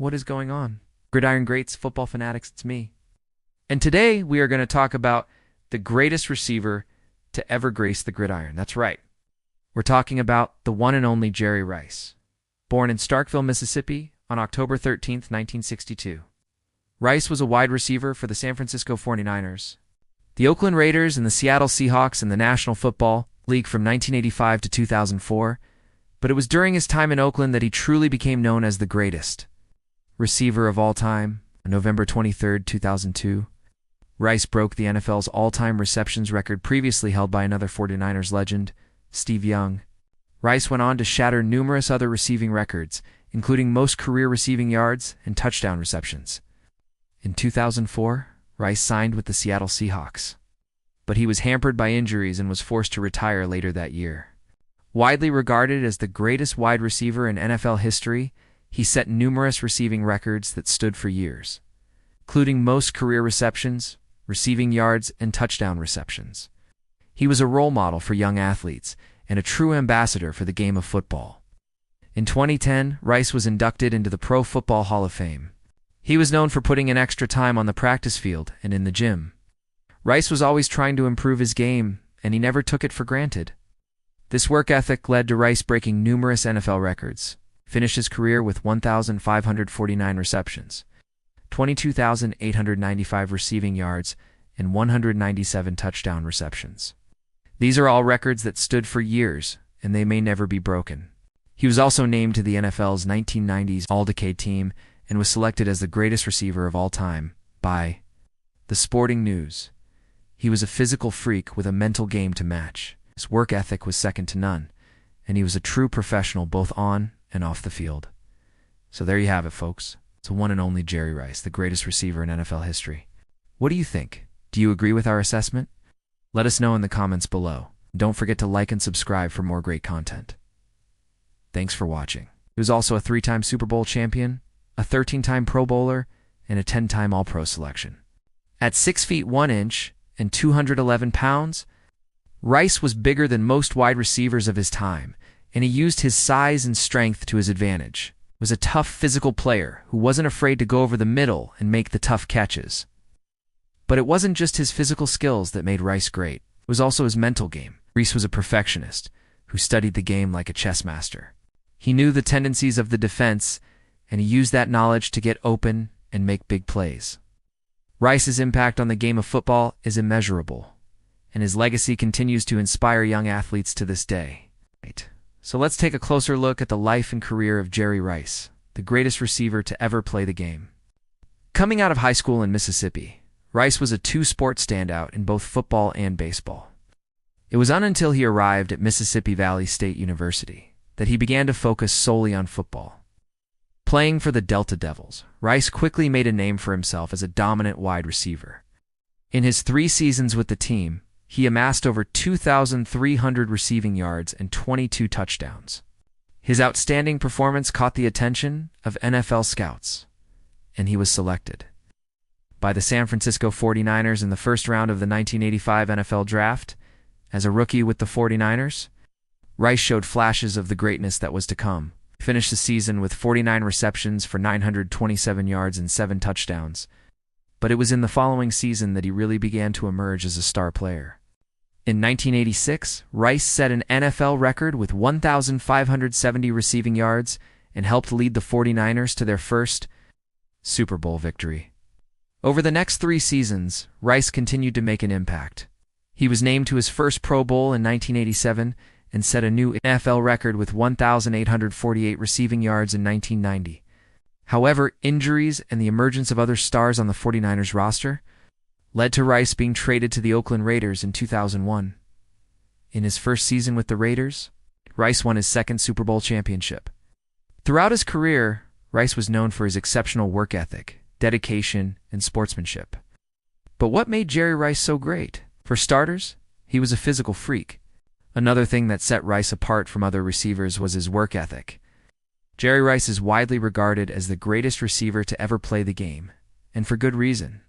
What is going on? Gridiron Greats, football fanatics, it's me. And today we are going to talk about the greatest receiver to ever grace the gridiron. That's right. We're talking about the one and only Jerry Rice. Born in Starkville, Mississippi on October 13th, 1962. Rice was a wide receiver for the San Francisco 49ers, the Oakland Raiders, and the Seattle Seahawks in the National Football League from 1985 to 2004, but it was during his time in Oakland that he truly became known as the greatest receiver of all time. On November 23, 2002, Rice broke the NFL's all-time receptions record previously held by another 49ers legend, Steve Young. Rice went on to shatter numerous other receiving records, including most career receiving yards and touchdown receptions. In 2004, Rice signed with the Seattle Seahawks, but he was hampered by injuries and was forced to retire later that year. Widely regarded as the greatest wide receiver in NFL history, he set numerous receiving records that stood for years, including most career receptions, receiving yards, and touchdown receptions. He was a role model for young athletes and a true ambassador for the game of football. In 2010, Rice was inducted into the Pro Football Hall of Fame. He was known for putting in extra time on the practice field and in the gym. Rice was always trying to improve his game, and he never took it for granted. This work ethic led to Rice breaking numerous NFL records, finished his career with 1,549 receptions, 22,895 receiving yards, and 197 touchdown receptions. These are all records that stood for years, and they may never be broken. He was also named to the NFL's 1990s All-Decade team and was selected as the greatest receiver of all time by The Sporting News. He was a physical freak with a mental game to match. His work ethic was second to none, and he was a true professional both on and off the field. So there you have it, folks. It's the one and only Jerry Rice, the greatest receiver in NFL history. What do you think? Do you agree with our assessment? Let us know in the comments below. Don't forget to like and subscribe for more great content. Thanks for watching. He was also a 3-time Super Bowl champion, a 13-time Pro Bowler, and a 10-time All-Pro selection. At 6 feet 1 inch and 211 pounds, Rice was bigger than most wide receivers of his time, and he used his size and strength to his advantage. He was a tough physical player who wasn't afraid to go over the middle and make the tough catches. But it wasn't just his physical skills that made Rice great. It was also his mental game. Rice was a perfectionist who studied the game like a chess master. He knew the tendencies of the defense, and he used that knowledge to get open and make big plays. Rice's impact on the game of football is immeasurable, and his legacy continues to inspire young athletes to this day. So let's take a closer look at the life and career of Jerry Rice, the greatest receiver to ever play the game. Coming out of high school in Mississippi, Rice was a two-sport standout in both football and baseball. It was not until he arrived at Mississippi Valley State University that he began to focus solely on football. Playing for the Delta Devils, Rice quickly made a name for himself as a dominant wide receiver. In his 3 seasons with the team, he amassed over 2,300 receiving yards and 22 touchdowns. His outstanding performance caught the attention of NFL scouts, and he was selected by the San Francisco 49ers in the first round of the 1985 NFL Draft. As a rookie with the 49ers, Rice showed flashes of the greatness that was to come. He finished the season with 49 receptions for 927 yards and 7 touchdowns, but it was in the following season that he really began to emerge as a star player. In 1986, Rice set an NFL record with 1,570 receiving yards and helped lead the 49ers to their first Super Bowl victory. Over the next 3 seasons, Rice continued to make an impact. He was named to his first Pro Bowl in 1987 and set a new NFL record with 1,848 receiving yards in 1990. However, injuries and the emergence of other stars on the 49ers roster led to Rice being traded to the Oakland Raiders in 2001. In his first season with the Raiders, Rice won his 2nd Super Bowl championship. Throughout his career, Rice was known for his exceptional work ethic, dedication, and sportsmanship. But what made Jerry Rice so great? For starters, he was a physical freak. Another thing that set Rice apart from other receivers was his work ethic. Jerry Rice is widely regarded as the greatest receiver to ever play the game, and for good reason.